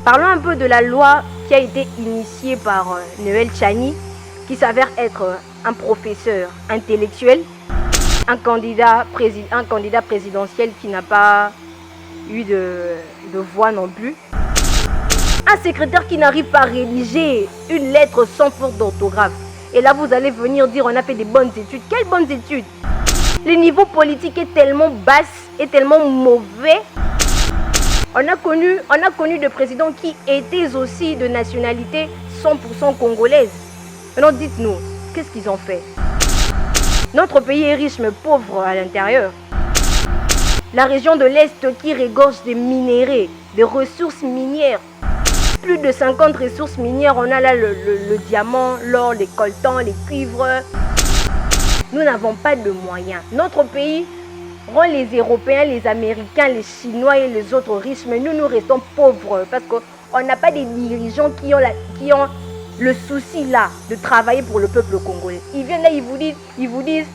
Parlons un peu de la loi qui a été initiée par Noël Tchani, qui s'avère être un professeur intellectuel, un candidat présidentiel qui n'a pas eu de voix non plus, un secrétaire qui n'arrive pas à rédiger une lettre sans faute d'orthographe. Et là, vous allez venir dire on a fait des bonnes études. Quelles bonnes études? Le niveau politique est tellement bas et tellement mauvais. On a connu des présidents qui étaient aussi de nationalité 100% congolaise. Maintenant, dites-nous, qu'est-ce qu'ils ont fait? Notre pays est riche mais pauvre à l'intérieur. La région de l'Est qui regorge des minéraux, des ressources minières. Plus de 50 ressources minières. On a là le diamant, l'or, les coltans, les cuivres. Nous n'avons pas de moyens. Notre pays rend les Européens, les Américains, les Chinois et les autres riches, mais nous restons pauvres parce qu'on n'a pas des dirigeants qui ont le souci là de travailler pour le peuple congolais. Ils viennent là, ils vous disent,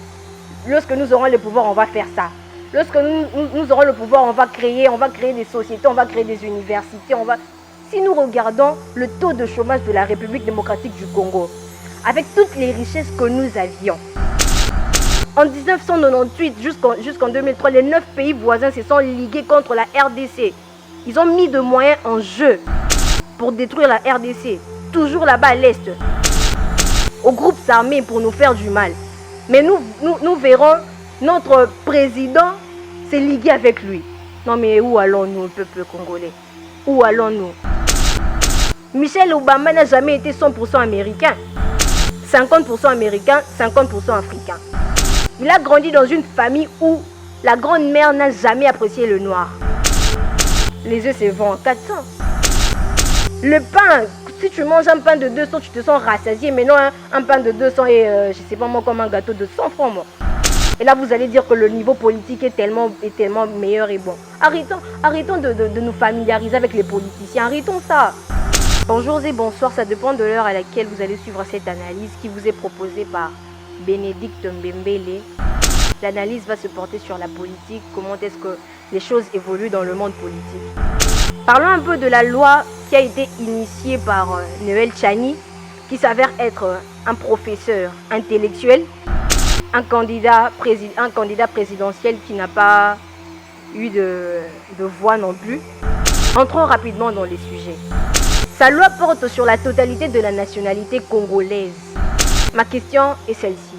lorsque nous aurons le pouvoir, on va faire ça. Lorsque nous aurons le pouvoir, on va créer des sociétés, on va créer des universités, Si nous regardons le taux de chômage de la République démocratique du Congo, avec toutes les richesses que nous avions, en 1998 jusqu'en 2003, les 9 pays voisins se sont ligués contre la RDC. Ils ont mis de moyens en jeu pour détruire la RDC, toujours là-bas à l'Est, aux groupes armés pour nous faire du mal. Mais nous verrons notre président se liguer avec lui. Non mais où allons-nous, le peuple congolais? Où allons-nous? Michel Obama n'a jamais été 100% américain. 50% américain, 50% africain. Il a grandi dans une famille où la grande-mère n'a jamais apprécié le noir. Les œufs se vendent 400. Le pain, si tu manges un pain de 200, tu te sens rassasié. Mais non, un pain de 200 et je sais pas moi, comme un gâteau de 100 francs. Moi. Et là, vous allez dire que le niveau politique est tellement meilleur et bon. Arrêtons de nous familiariser avec les politiciens. Arrêtons ça. Bonjour et bonsoir, ça dépend de l'heure à laquelle vous allez suivre cette analyse qui vous est proposée par Bénédicte Mbembele. L'analyse va se porter sur la politique, comment est-ce que les choses évoluent dans le monde politique. Parlons un peu de la loi qui a été initiée par Noël Tchani, qui s'avère être un professeur intellectuel, un candidat présidentiel qui n'a pas eu de voix non plus. Entrons rapidement dans les sujets. Sa loi porte sur la totalité de la nationalité congolaise. Ma question est celle-ci.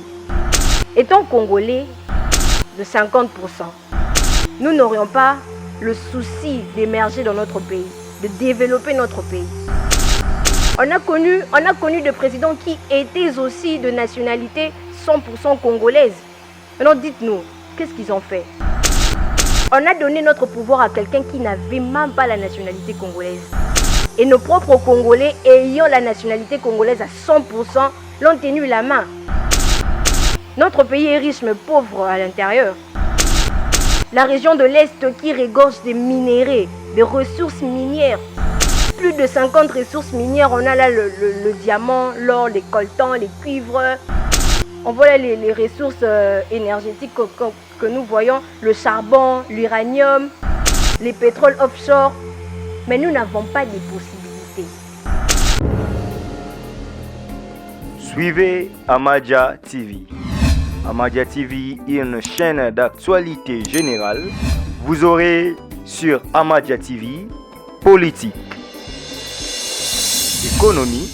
Étant congolais de 50%, nous n'aurions pas le souci d'émerger dans notre pays, de développer notre pays. On a connu des présidents qui étaient aussi de nationalité 100% congolaise. Maintenant, dites-nous, qu'est-ce qu'ils ont fait? On a donné notre pouvoir à quelqu'un qui n'avait même pas la nationalité congolaise. Et nos propres Congolais ayant la nationalité congolaise à 100%, l'ont tenu la main. Notre pays est riche mais pauvre à l'intérieur. La région de l'Est qui regorge des minéraux, des ressources minières. Plus de 50 ressources minières. On a là le diamant, l'or, les coltans, les cuivres. On voit là les ressources énergétiques que nous voyons. Le charbon, l'uranium, les pétroles offshore. Mais nous n'avons pas de possibilités. Suivez Amadia TV. Amadia TV est une chaîne d'actualité générale. Vous aurez sur Amadia TV politique, économie,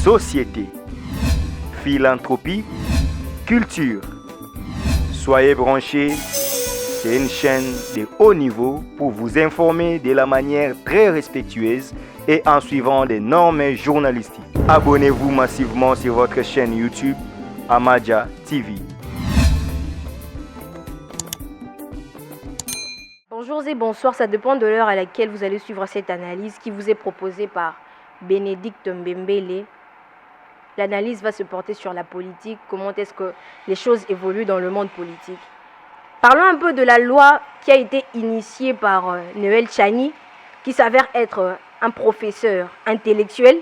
société, philanthropie, culture. Soyez branchés, c'est une chaîne de haut niveau pour vous informer de la manière très respectueuse et en suivant les normes journalistiques. Abonnez-vous massivement sur votre chaîne YouTube Amadia TV. Bonjour et bonsoir, ça dépend de l'heure à laquelle vous allez suivre cette analyse qui vous est proposée par Bénédicte Mbembele. L'analyse va se porter sur la politique, comment est-ce que les choses évoluent dans le monde politique. Parlons un peu de la loi qui a été initiée par Noël Tchani, qui s'avère être un professeur intellectuel,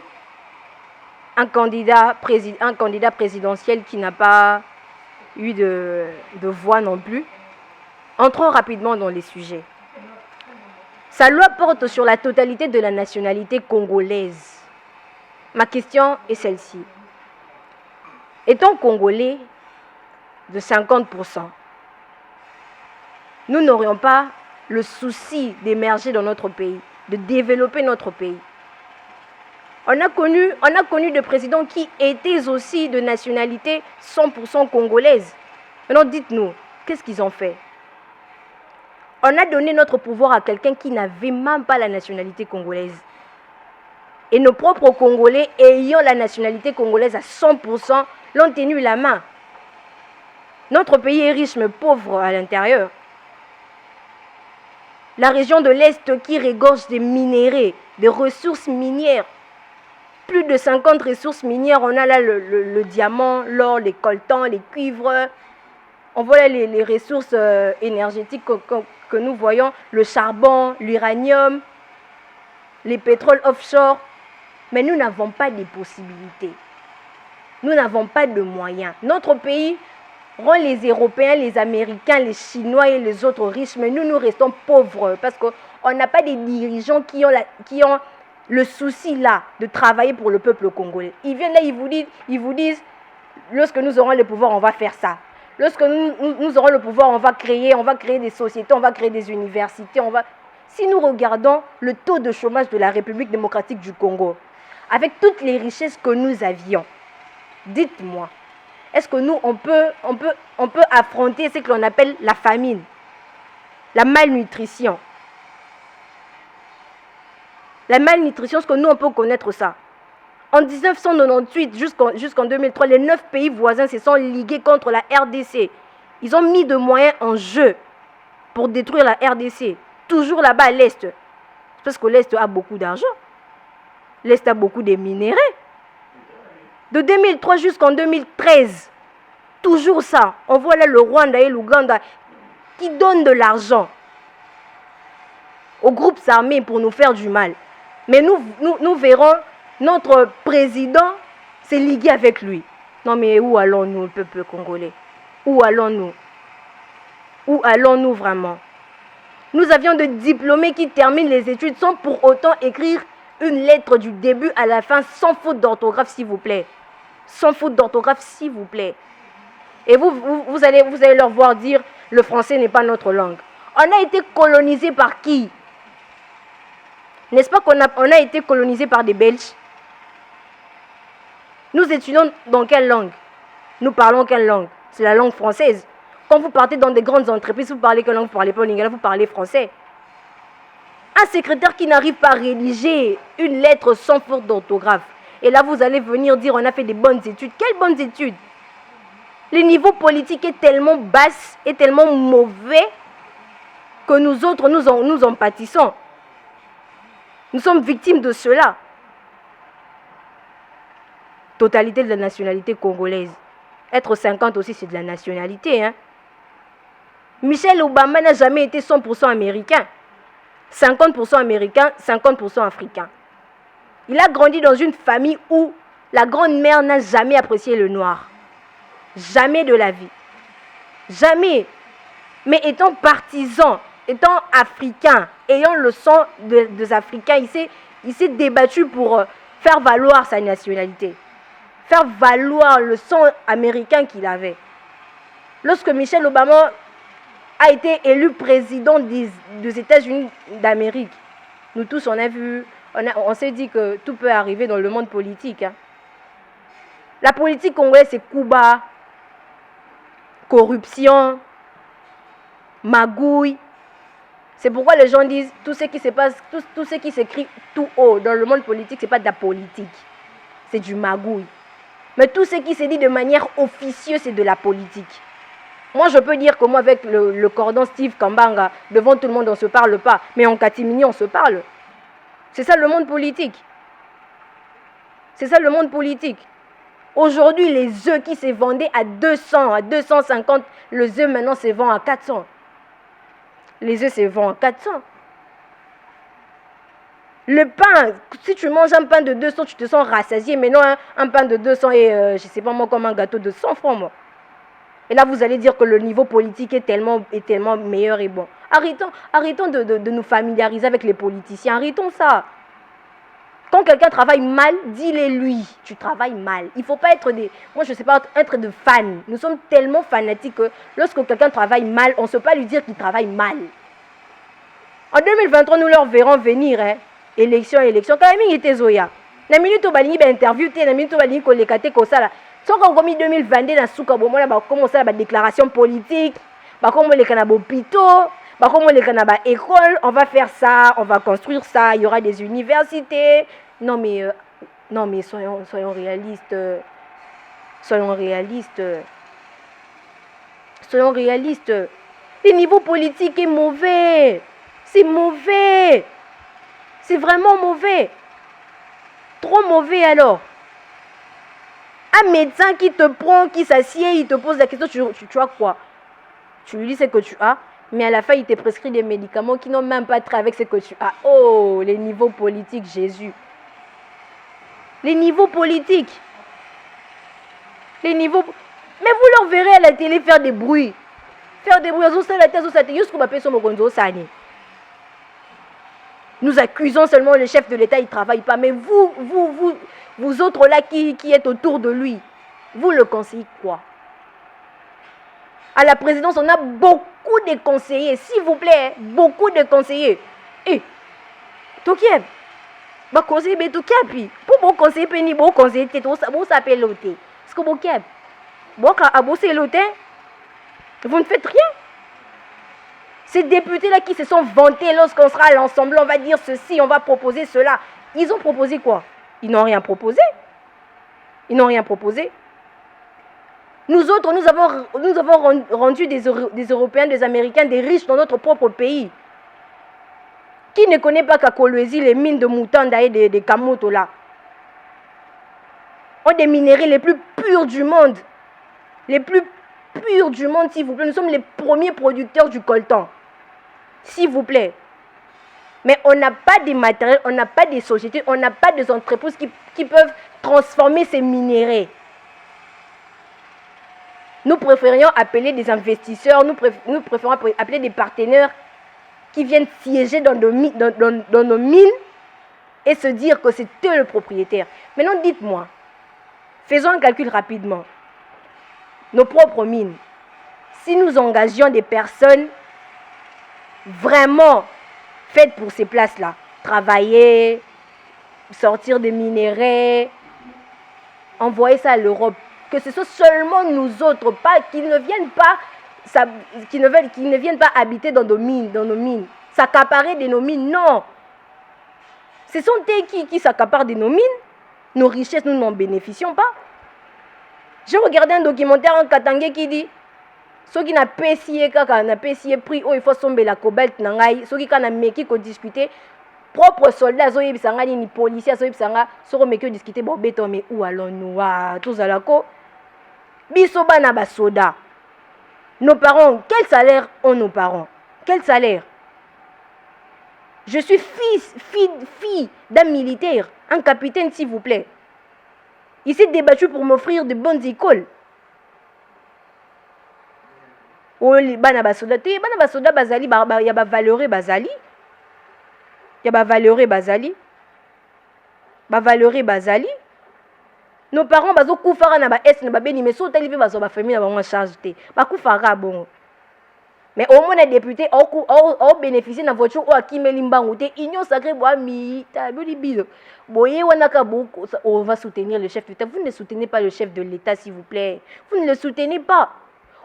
un candidat présidentiel qui n'a pas eu de voix non plus. Entrons rapidement dans les sujets. Sa loi porte sur la totalité de la nationalité congolaise. Ma question est celle-ci. Étant congolais de 50%, nous n'aurions pas le souci d'émerger dans notre pays, de développer notre pays. On a connu des présidents qui étaient aussi de nationalité 100% congolaise. Maintenant, dites-nous, qu'est-ce qu'ils ont fait? On a donné notre pouvoir à quelqu'un qui n'avait même pas la nationalité congolaise. Et nos propres Congolais, ayant la nationalité congolaise à 100%, l'ont tenu la main. Notre pays est riche mais pauvre à l'intérieur. La région de l'Est qui regorge des minéraux, des ressources minières. Plus de 50 ressources minières. On a là le diamant, l'or, les coltans, les cuivres. On voit là les ressources énergétiques que nous voyons. Le charbon, l'uranium, les pétroles offshore. Mais nous n'avons pas de possibilités. Nous n'avons pas de moyens. Notre pays rend les Européens, les Américains, les Chinois et les autres riches, mais nous restons pauvres parce qu'on n'a pas des dirigeants qui ont le souci là de travailler pour le peuple congolais. Ils viennent là, ils vous disent, lorsque nous aurons le pouvoir, on va faire ça. Lorsque nous aurons le pouvoir, on va créer des sociétés, on va créer des universités. Si nous regardons le taux de chômage de la République démocratique du Congo, avec toutes les richesses que nous avions, dites-moi, est-ce que nous, on peut affronter ce que l'on appelle la famine, la malnutrition? La malnutrition, est-ce que nous, on peut connaître ça? En 1998 jusqu'en 2003, les 9 pays voisins se sont ligués contre la RDC. Ils ont mis de moyens en jeu pour détruire la RDC. Toujours là-bas à l'Est. Parce que l'Est a beaucoup d'argent. L'Est a beaucoup de minéraux. De 2003 jusqu'en 2013, toujours ça. On voit là le Rwanda et l'Ouganda qui donnent de l'argent aux groupes armés pour nous faire du mal. Mais nous verrons notre président s'est ligué avec lui. Non mais où allons-nous, le peuple congolais? Où allons-nous? Où allons-nous vraiment? Nous avions des diplômés qui terminent les études sans pour autant écrire une lettre du début à la fin sans faute d'orthographe, s'il vous plaît. Sans faute d'orthographe, s'il vous plaît. Et vous allez leur voir dire le français n'est pas notre langue. On a été colonisé par qui? N'est-ce pas qu'on a été colonisé par des Belges? Nous étudions dans quelle langue? Nous parlons quelle langue? C'est la langue française. Quand vous partez dans des grandes entreprises, vous parlez quelle langue? Vous parlez pas lingala, vous parlez français. Un secrétaire qui n'arrive pas à rédiger une lettre sans faute d'orthographe. Et là, vous allez venir dire on a fait des bonnes études. Quelles bonnes études? Le niveau politique est tellement bas et tellement mauvais que nous autres, nous en pâtissons. Nous sommes victimes de cela. Totalité de la nationalité congolaise. Être 50 aussi, c'est de la nationalité. Hein? Michel Obama n'a jamais été 100% américain. 50% américain, 50% africain. Il a grandi dans une famille où la grand-mère n'a jamais apprécié le noir. Jamais de la vie. Jamais. Mais étant partisan, étant africain, ayant le sang des Africains, il s'est débattu pour faire valoir sa nationalité. Faire valoir le sang américain qu'il avait. Lorsque Michel Obama a été élu président des États-Unis d'Amérique, nous tous, on a vu, on s'est dit que tout peut arriver dans le monde politique. Hein. La politique congolaise, c'est Cuba, corruption, magouille. C'est pourquoi les gens disent tout ce qui se passe, tout ce qui s'écrit tout haut dans le monde politique, ce n'est pas de la politique, c'est du magouille. Mais tout ce qui se dit de manière officieuse, c'est de la politique. Moi, je peux dire que moi, avec le cordon Steve Kambanga, devant tout le monde, on ne se parle pas. Mais en catimini, on se parle. C'est ça le monde politique. C'est ça le monde politique. Aujourd'hui, les œufs qui se vendaient à 200, à 250, les œufs maintenant se vendent à 400. Les œufs se vendent à 400. Le pain, si tu manges un pain de 200, tu te sens rassasié. Mais non, un pain de 200 et je ne sais pas moi, comme un gâteau de 100 francs, moi. Et là, vous allez dire que le niveau politique est tellement meilleur et bon. Arrêtons de nous familiariser avec les politiciens. Arrêtons ça. Quand quelqu'un travaille mal, dis-le lui. Tu travailles mal. Il ne faut pas être des... Moi, je ne sais pas être de fan. Nous sommes tellement fanatiques que lorsque quelqu'un travaille mal, on ne peut pas lui dire qu'il travaille mal. En 2023, nous leur verrons venir. Hein. Élection. Quand même, il était Zoya. La minute où il y a une interview, la minute où il y a une interview, si on a 2022, on a commencé la déclaration politique, on a commencé les hôpitaux, on a commencé les écoles, on va faire ça, on va construire ça, il y aura des universités. Non mais soyons réalistes. Soyons réalistes. Le niveau politique est mauvais. C'est mauvais. C'est vraiment mauvais. Trop mauvais alors. Un médecin qui te prend, qui s'assied, il te pose la question, tu as quoi? Tu lui dis ce que tu as, mais à la fin, il te prescrit des médicaments qui n'ont même pas trait avec ce que tu as. Oh, les niveaux politiques, Jésus. Les niveaux politiques. Les niveaux... Mais vous leur verrez à la télé faire des bruits. Nous accusons seulement le chef de l'État, il ne travaille pas. Mais vous autres là qui êtes autour de lui, vous le conseillez quoi? À la présidence, on a beaucoup de conseillers. S'il vous plaît, beaucoup de conseillers. Et, Tokieb, bah conseiller, mais Tokieb, pour bon conseiller, péni, bon conseiller, vous s'appelle l'hôte. Est-ce que bon Keb, bon, à bosser l'hôte, vous ne faites rien. Ces députés-là qui se sont vantés lorsqu'on sera à l'ensemble, on va dire ceci, on va proposer cela. Ils ont proposé quoi? Ils n'ont rien proposé. Nous autres, nous avons rendu des Européens, des Américains, des riches dans notre propre pays. Qui ne connaît pas qu'à Kolwezi, les mines de Mutanda et de Kamoto là ont des minéraux les plus purs du monde. Les plus purs du monde, s'il vous plaît. Nous sommes les premiers producteurs du coltan. S'il vous plaît. Mais on n'a pas de matériel, on n'a pas de sociétés, on n'a pas des entreprises qui peuvent transformer ces minéraux. Nous préférions appeler des investisseurs, nous préférons appeler des partenaires qui viennent siéger dans nos mines et se dire que c'est eux le propriétaire. Maintenant, dites-moi, faisons un calcul rapidement. Nos propres mines, si nous engagions des personnes vraiment faites pour ces places-là, travailler, sortir des minéraux, envoyer ça à l'Europe, que ce soit seulement nous autres, pas qu'ils ne viennent pas habiter dans nos mines, s'accaparer de nos mines, non. Ce sont eux qui s'accaparent de nos mines, nos richesses, nous n'en bénéficions pas. J'ai regardé un documentaire en Katangé qui dit ceux qui n'ont pas essayé prix, il faut somber la cobalt, ceux qui n'ont pas ko discuter, propres soldats, ni policiers, ceux qui discuter, bon, mais où allons-nous? Tous à la co. Bisoba na basoda. Nos parents, quel salaire ont nos parents? Quel salaire? Je suis fille d'un militaire, un capitaine s'il vous plaît. Il s'est débattu pour m'offrir de bonnes écoles. Bana basoda bazali, il y a valeur bazali. Nos parents bazo kufara na ba est na ba beni mais so tali pe bazo ba famille na ba charge te. Ba kufara bon. Mais au moins les députés ont bénéficié de voiture ou akimeli mbangu te union sacrée boa mi ta boli bilo. Boye wanaka beaucoup on va soutenir le chef de l'État. Vous ne soutenez pas le chef de l'État s'il vous plaît. Vous ne le soutenez pas.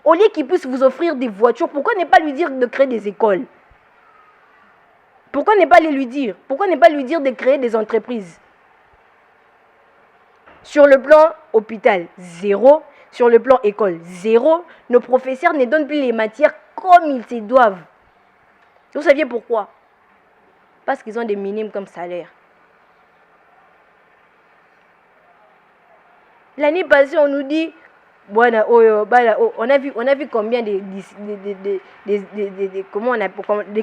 Au lieu qu'il puisse vous offrir des voitures, pourquoi ne pas lui dire de créer des écoles? Pourquoi ne pas lui dire? Pourquoi ne pas lui dire de créer des entreprises? Sur le plan hôpital, 0. Sur le plan école, 0. Nos professeurs ne donnent plus les matières comme ils se doivent. Vous saviez pourquoi? Parce qu'ils ont des minimes comme salaire. L'année passée, on nous dit, voilà, on a vu combien des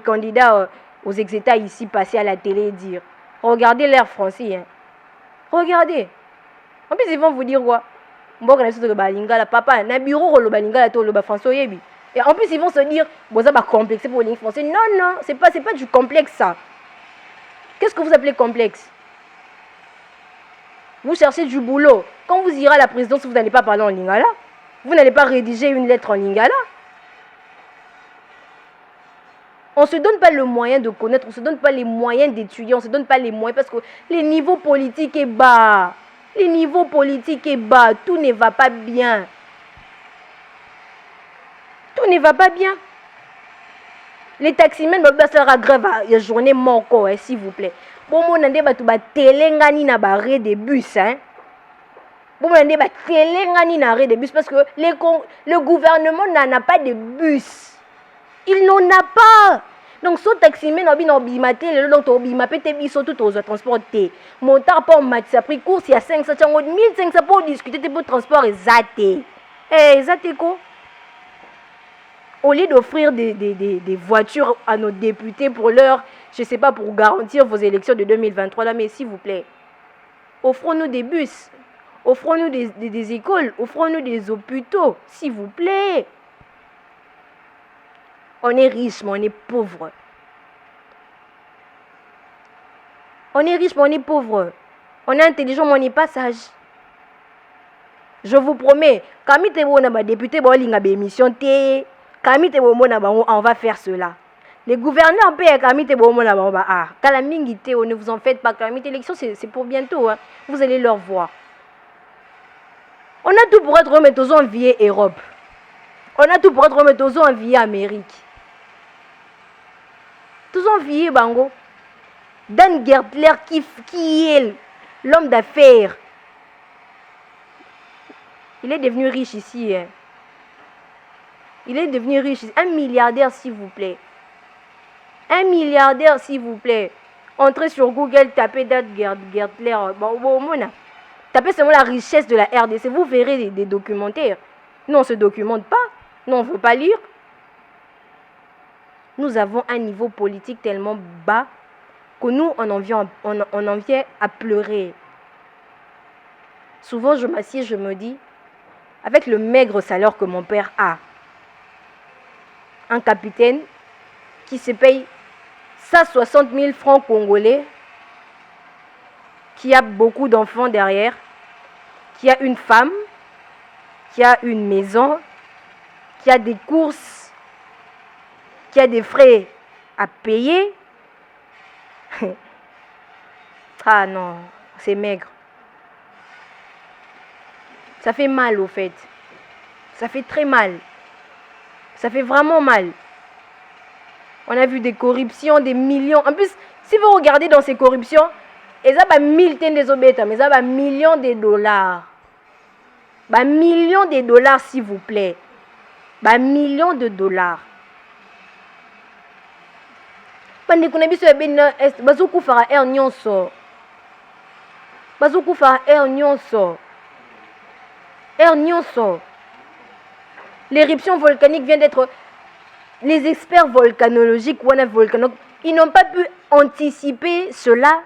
candidats aux exétats ici passer à la télé et dire, regardez l'air français. Hein. Regardez. En plus, ils vont vous dire quoi? Papa, na bureau le balingala to le François yebi. Et en plus, ils vont se dire, bon, ça va complexer pour les Français. Non, non, c'est pas du complexe, ça. Qu'est-ce que vous appelez complexe? Vous cherchez du boulot. Quand vous irez à la présidence, vous n'allez pas parler en lingala. Vous n'allez pas rédiger une lettre en lingala. On ne se donne pas le moyen de connaître, on ne se donne pas les moyens d'étudier, on ne se donne pas les moyens parce que les niveaux politiques est bas. Les niveaux politiques est bas. Tout ne va pas bien. Tout ne va pas bien. Les taximens vont faire la grève à la journée manco, s'il vous plaît. Bon, on a des télégani na barré des bus, hein. Bon, on a des télégani na barré des bus parce que le gouvernement n'en a pas de bus. Il n'en a pas. Donc, ce taximen a bien obimate, le long obimate, te biso tout aux transportés. Montar pour match, ça a pris course, il y a 500, 1500 pour discuter pour transport exacté. Exacté quoi? Au lieu d'offrir des voitures à nos députés pour leur, je ne sais pas, pour garantir vos élections de 2023, là, mais s'il vous plaît, offrons-nous des bus, offrons-nous des écoles, offrons-nous des hôpitaux, s'il vous plaît. On est riche, mais on est pauvre. On est riche, mais on est pauvre. On est intelligent, mais on n'est pas sage. Je vous promets, quand on a député, on a une émission, on va faire cela. Les gouverneurs payent on ne vous en faites pas. L'élection, c'est pour bientôt. Hein. Vous allez leur voir. On a tout pour être remis aux enviés Europe. On a tout pour être remis aux enviés Amérique. Tous enviés Bango. Dan Gertler qui est l'homme d'affaires. Il est devenu riche ici. Hein. Il est devenu riche. Un milliardaire, s'il vous plaît. Un milliardaire, s'il vous plaît. Entrez sur Google, tapez Dan Gertler. Tapez seulement la richesse de la RDC. Vous verrez des documentaires. Nous, on ne se documente pas. Nous, on ne veut pas lire. Nous avons un niveau politique tellement bas que nous, on en vient à pleurer. Souvent, je m'assieds, je me dis, avec le maigre salaire que mon père a, un capitaine qui se paye 160 000 francs congolais, qui a beaucoup d'enfants derrière, qui a une femme, qui a une maison, qui a des courses, qui a des frais à payer. Ah non, c'est maigre. Ça fait mal au fait. Ça fait très mal. Ça fait vraiment mal. On a vu des corruptions, des millions. En plus, si vous regardez dans ces corruptions, ils ont 1000 des obéta, mais ils ont millions de dollars. Millions de dollars, s'il vous plaît. Millions de dollars. L'éruption volcanique vient d'être... Les experts volcanologiques, ils n'ont pas pu anticiper cela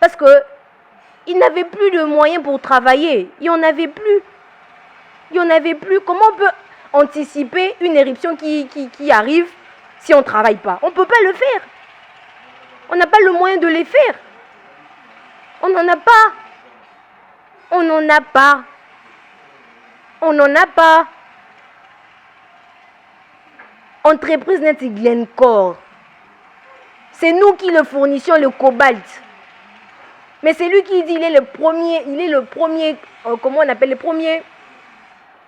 parce qu'ils n'avaient plus de moyens pour travailler. Il n'y en avait plus. Comment on peut anticiper une éruption qui arrive si on ne travaille pas? On ne peut pas le faire. On n'a pas le moyen de les faire. On n'en a pas. Entreprise net Glencore. C'est nous qui le fournissions le cobalt. Mais c'est lui qui dit il est le premier, comment on appelle, le premier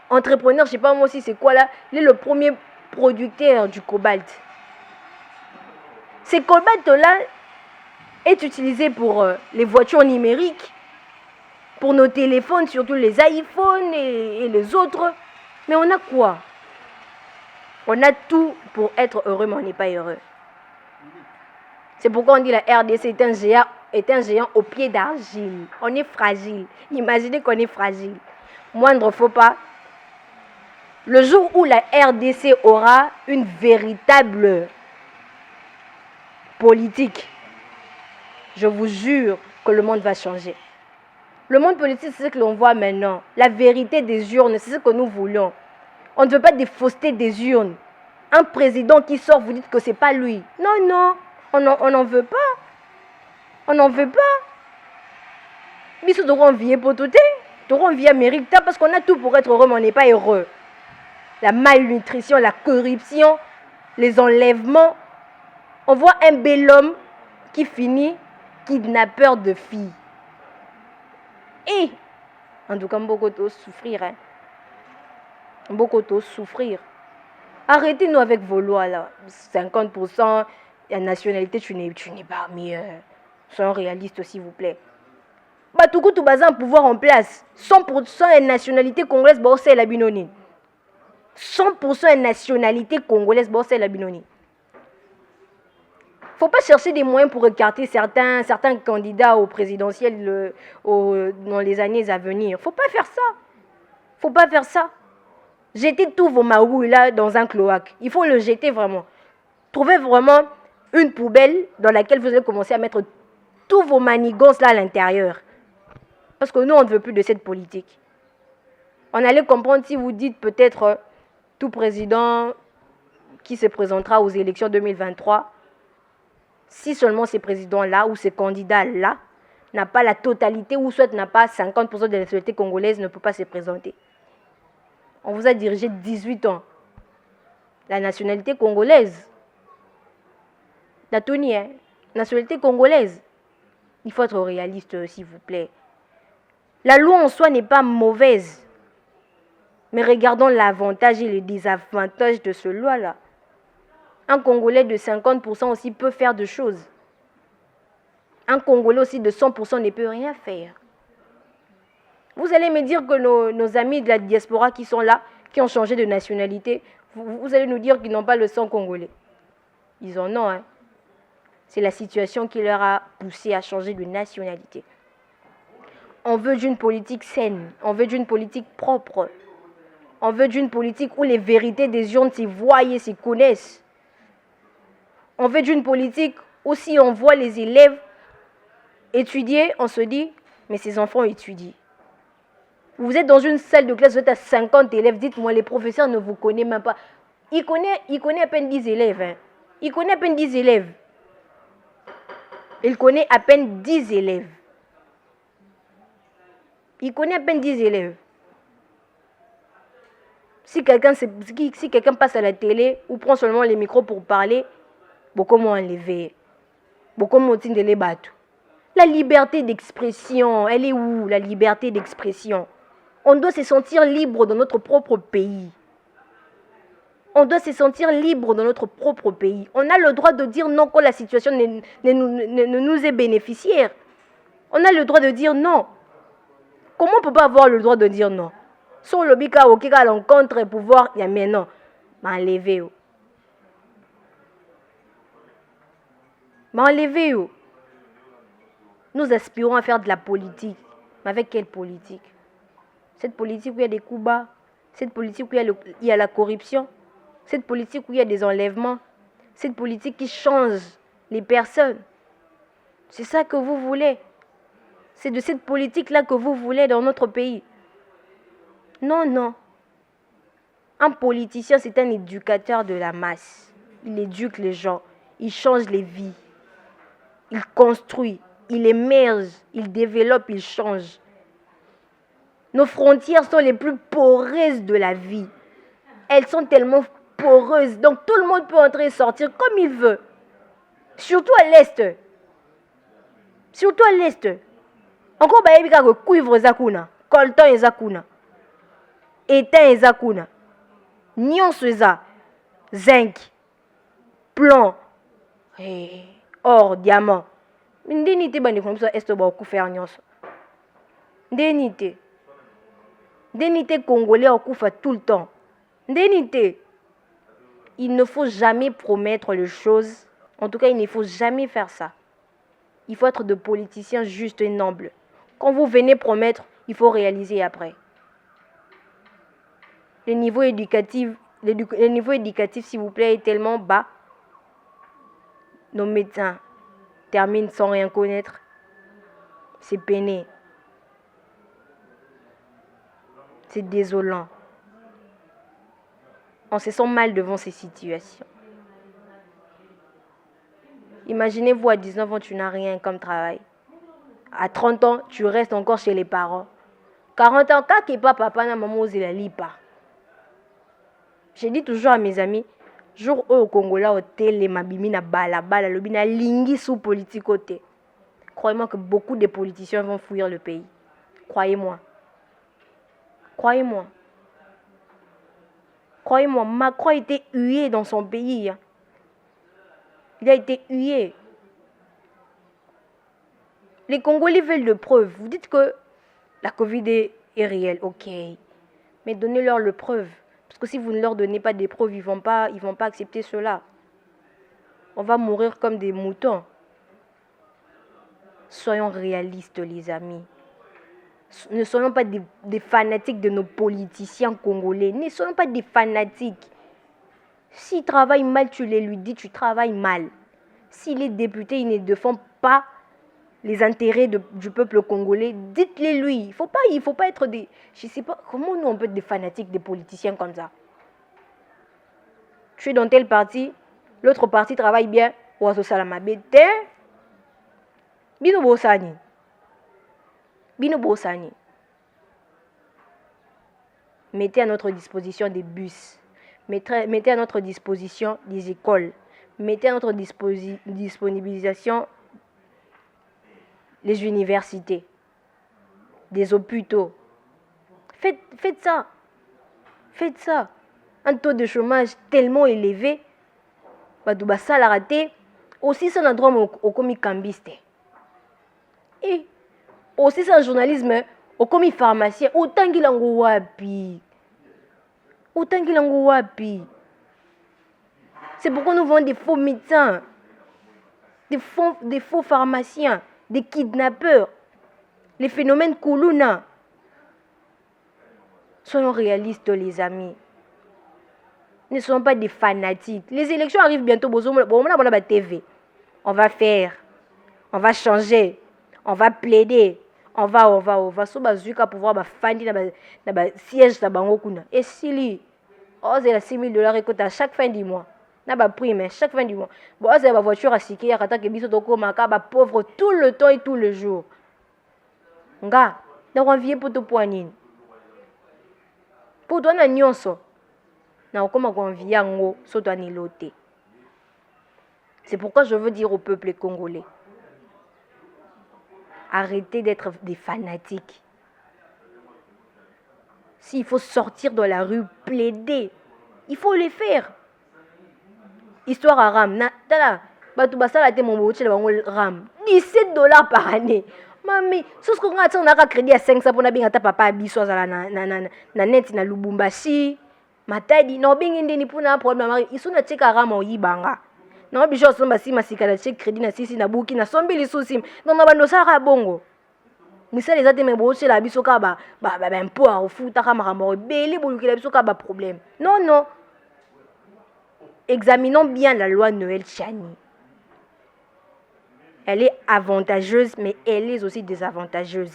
entrepreneur, je ne sais pas moi aussi c'est quoi là, il est le premier producteur du cobalt. Ce cobalt-là est utilisé pour les voitures numériques, pour nos téléphones, surtout les iPhones et les autres. Mais on a quoi? On a tout pour être heureux, mais on n'est pas heureux. C'est pourquoi on dit la RDC est un géant au pied d'argile. On est fragile. Imaginez qu'on est fragile. Moindre faux pas. Le jour où la RDC aura une véritable politique, je vous jure que le monde va changer. Le monde politique, c'est ce que l'on voit maintenant. La vérité des urnes, c'est ce que nous voulons. On ne veut pas des faussetés des urnes. Un président qui sort, vous dites que c'est pas lui. Non, non, on n'en veut pas. On n'en veut pas. Mais ils devront envier pour tout. Devront envier Amérique parce qu'on a tout pour être heureux, mais on n'est pas heureux. La malnutrition, la corruption, les enlèvements. On voit un bel homme qui finit kidnappeur de filles. Et, en tout cas, beaucoup de souffrir. Hein. Beaucoup de souffrir. Arrêtez-nous avec vos lois là. 50%, la nationalité, tu n'es pas mieux. Soyons réalistes, s'il vous plaît. Bah, tout le bazar en pouvoir en place. 100% de nationalité congolaise, c'est la binoni. 100% de nationalité congolaise, c'est la binoni. Faut pas chercher des moyens pour écarter certains candidats au présidentiel dans les années à venir. Faut pas faire ça. Faut pas faire ça. Jetez tous vos maouilles là dans un cloaque. Il faut le jeter vraiment. Trouvez vraiment une poubelle dans laquelle vous allez commencer à mettre tous vos manigances là à l'intérieur. Parce que nous, on ne veut plus de cette politique. On allait comprendre si vous dites peut-être tout président qui se présentera aux élections 2023, si seulement ces présidents-là ou ces candidats-là n'a pas la totalité ou soit n'a pas 50% de la société congolaise, ne peut pas se présenter. On vous a dirigé 18 ans. La nationalité congolaise. La Tony, hein? Nationalité congolaise. Il faut être réaliste, s'il vous plaît. La loi en soi n'est pas mauvaise. Mais regardons l'avantage et les désavantages de ce loi-là. Un Congolais de 50% aussi peut faire des choses. Un Congolais aussi de 100% ne peut rien faire. Vous allez me dire que nos amis de la diaspora qui sont là, qui ont changé de nationalité, vous allez nous dire qu'ils n'ont pas le sang congolais. Ils en ont, hein. C'est la situation qui leur a poussé à changer de nationalité. On veut d'une politique saine, on veut d'une politique propre. On veut d'une politique où les vérités des urnes s'y voient et s'y connaissent. On veut d'une politique où si on voit les élèves étudier, on se dit, mais ces enfants étudient. Vous êtes dans une salle de classe, vous êtes à 50 élèves, dites-moi, les professeurs ne vous connaissent même pas. Il connaît à peine 10 élèves. Hein. Il connaît à peine 10 élèves. Il connaît à peine 10 élèves. Il connaît à peine 10 élèves. Si quelqu'un passe à la télé ou prend seulement les micros pour parler, beaucoup m'ont enlevé. Beaucoup m'ont dit de les battre. La liberté d'expression, elle est où, la liberté d'expression? On doit se sentir libre dans notre propre pays. On doit se sentir libre dans notre propre pays. On a le droit de dire non quand la situation ne nous est bénéficiaire. On a le droit de dire non. Comment on ne peut pas avoir le droit de dire non? Sur le bika au kika l'encontre et pouvoir, il y a maintenant. M'enlever. M'enlever. Nous aspirons à faire de la politique. Mais avec quelle politique? Cette politique où il y a des coups bas, cette politique où il y a la corruption, cette politique où il y a des enlèvements, cette politique qui change les personnes. C'est ça que vous voulez. C'est de cette politique-là que vous voulez dans notre pays. Non, non. Un politicien, c'est un éducateur de la masse. Il éduque les gens, il change les vies, il construit, il émerge, il développe, il change. Nos frontières sont les plus poreuses de la vie. Elles sont tellement poreuses. Donc tout le monde peut entrer et sortir comme il veut. Surtout à l'Est. Surtout à l'Est. Encore, il y a des cuivres zakuna, coltan et zakuna, étain et zakuna, nyonso eza, zinc, plomb, or, diamant. Ndeni te bandi comme ça est ba okufa nyonso. Ndeni te congolais okufa tout le temps. Ndeni te. Il ne faut jamais promettre les choses. En tout cas, il ne faut jamais faire ça. Il faut être de politiciens justes et nobles. Quand vous venez promettre, il faut réaliser après. Le niveau éducatif, s'il vous plaît, est tellement bas. Nos médecins terminent sans rien connaître. C'est peiné. C'est désolant. On se sent mal devant ces situations. Imaginez-vous à 19 ans, tu n'as rien comme travail. À 30 ans, tu restes encore chez les parents. 40 ans, quand n'est pas papa, na maman, ils ne lit pas. Je dis toujours à mes amis, jour où au Congo, au télé, mabimi na bala, le bina lingi sous politique côté. Croyez-moi que beaucoup de politiciens vont fuir le pays. Croyez-moi. Croyez-moi. Croyez-moi, Macron a été hué dans son pays. Il a été hué. Les Congolais veulent de preuves. Vous dites que la Covid est réelle, ok. Mais donnez-leur le preuve. Parce que si vous ne leur donnez pas des preuves, ils vont pas accepter cela. On va mourir comme des moutons. Soyons réalistes, les amis. Ne soyons pas des fanatiques de nos politiciens congolais. Ne soyons pas des fanatiques. S'ils travaillent mal, tu les lui dis, tu travailles mal. S'il est député, il ne défend pas les intérêts du peuple congolais, dites-les lui. Il faut pas être des... Je ne sais pas, comment nous on peut être des fanatiques, des politiciens comme ça. Tu es dans tel parti, l'autre parti travaille bien, ou à salama bete. Bino bosani. Bino bosani. Mettez à notre disposition des bus. Mettez à notre disposition des écoles. Mettez à notre disponibilisation les universités, des hôpitaux. Faites ça. Faites ça. Un taux de chômage tellement élevé, ça l'a raté. Aussi, c'est un droit au commis cambiste. Et aussi, c'est un journalisme au commis pharmacien. Autant qu'il en wapi. Autant qu'il en wapi. C'est pourquoi nous vendons des faux médecins, des faux pharmaciens, des kidnappeurs, les phénomènes Koulouna. Soyons réalistes, les amis. Ne soyons pas des fanatiques. Les élections arrivent bientôt. On va TV. On va faire. On va changer. On va plaider. On va. So bazuka pouvoir fandi na siège na bango kuna. Et si c'est la $6,000 écoute à chaque fin du mois. Na ba prime chaque fin du mois. Bon, c'est la voiture à siké ya kata ke biso toko maka ba pauvre tout le temps et tout le jour. Nga, na envier pour to poanine. Pour toi na nyonso. Na okoma ko envier ngo so to aniloté. C'est pourquoi je veux dire au peuple congolais, arrêtez d'être des fanatiques. S'il faut sortir dans la rue, plaider, il faut le faire. Histoire à Ram. $17 par année. Mami, ce qu'on a un crédit à 500 pour na papa abiso na net na Lubumbashi. Matadi no bingende ni puna problème ils sont na cheka Ram oyibanga. Na biso so basi masika na check crédit na sisi na buki na sombi lisusi. Non na bando sara bongo. Misala ezate me boche la biso ka ba impôt à refuta ka makambo beli boluki la biso ka ba problème. Non. Examinons bien la loi Noël Chani. Elle est avantageuse, mais elle est aussi désavantageuse.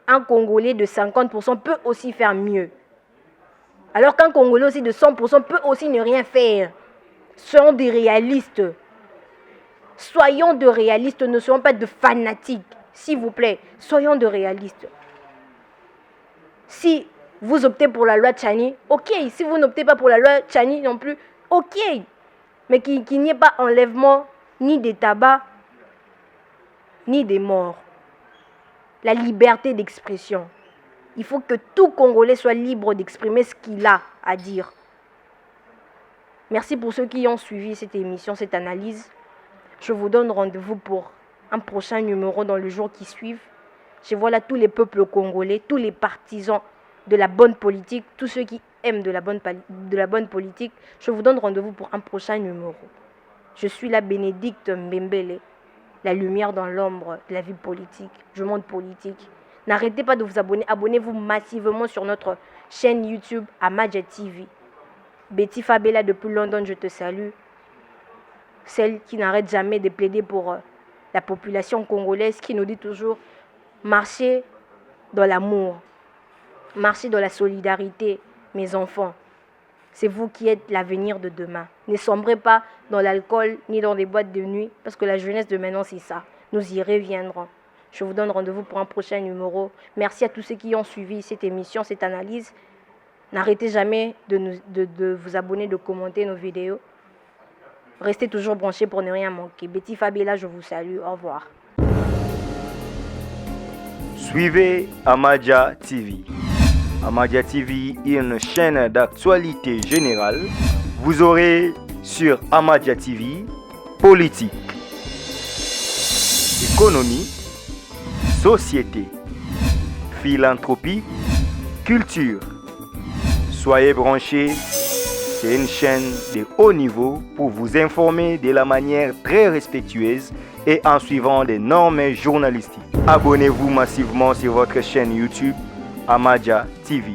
Un Congolais de 50% peut aussi faire mieux. Alors qu'un Congolais aussi de 100% peut aussi ne rien faire. Soyons des réalistes. Soyons de réalistes, ne soyons pas de fanatiques. S'il vous plaît, soyons de réalistes. Si vous optez pour la loi Chani, ok. Si vous n'optez pas pour la loi Chani non plus, ok. Mais qu'il n'y ait pas enlèvement, ni des tabacs, ni des morts. La liberté d'expression. Il faut que tout Congolais soit libre d'exprimer ce qu'il a à dire. Merci pour ceux qui ont suivi cette émission, cette analyse. Je vous donne rendez-vous pour un prochain numéro dans le jour qui suit. Je vois là tous les peuples congolais, tous les partisans de la bonne politique, tous ceux qui aiment de la bonne politique. Je vous donne rendez-vous pour un prochain numéro. Je suis la Bénédicte Mbembele, la lumière dans l'ombre de la vie politique, du monde politique. N'arrêtez pas de vous abonner. Abonnez-vous massivement sur notre chaîne YouTube Amadja TV. Betty Fabella depuis London, je te salue. Celle qui n'arrête jamais de plaider pour la population congolaise, qui nous dit toujours marchez dans l'amour, marchez dans la solidarité, mes enfants, c'est vous qui êtes l'avenir de demain. Ne sombrez pas dans l'alcool ni dans des boîtes de nuit, parce que la jeunesse de maintenant, c'est ça. Nous y reviendrons. Je vous donne rendez-vous pour un prochain numéro. Merci à tous ceux qui ont suivi cette émission, cette analyse. N'arrêtez jamais de vous abonner, de commenter nos vidéos. Restez toujours branchés pour ne rien manquer. Betty Fabiola, je vous salue. Au revoir. Suivez Amadia TV. Amadia TV est une chaîne d'actualité générale. Vous aurez sur Amadia TV politique, économie, société, philanthropie, culture. Soyez branchés, c'est une chaîne de haut niveau pour vous informer de la manière très respectueuse et en suivant des normes journalistiques. Abonnez-vous massivement sur votre chaîne YouTube Amadia TV.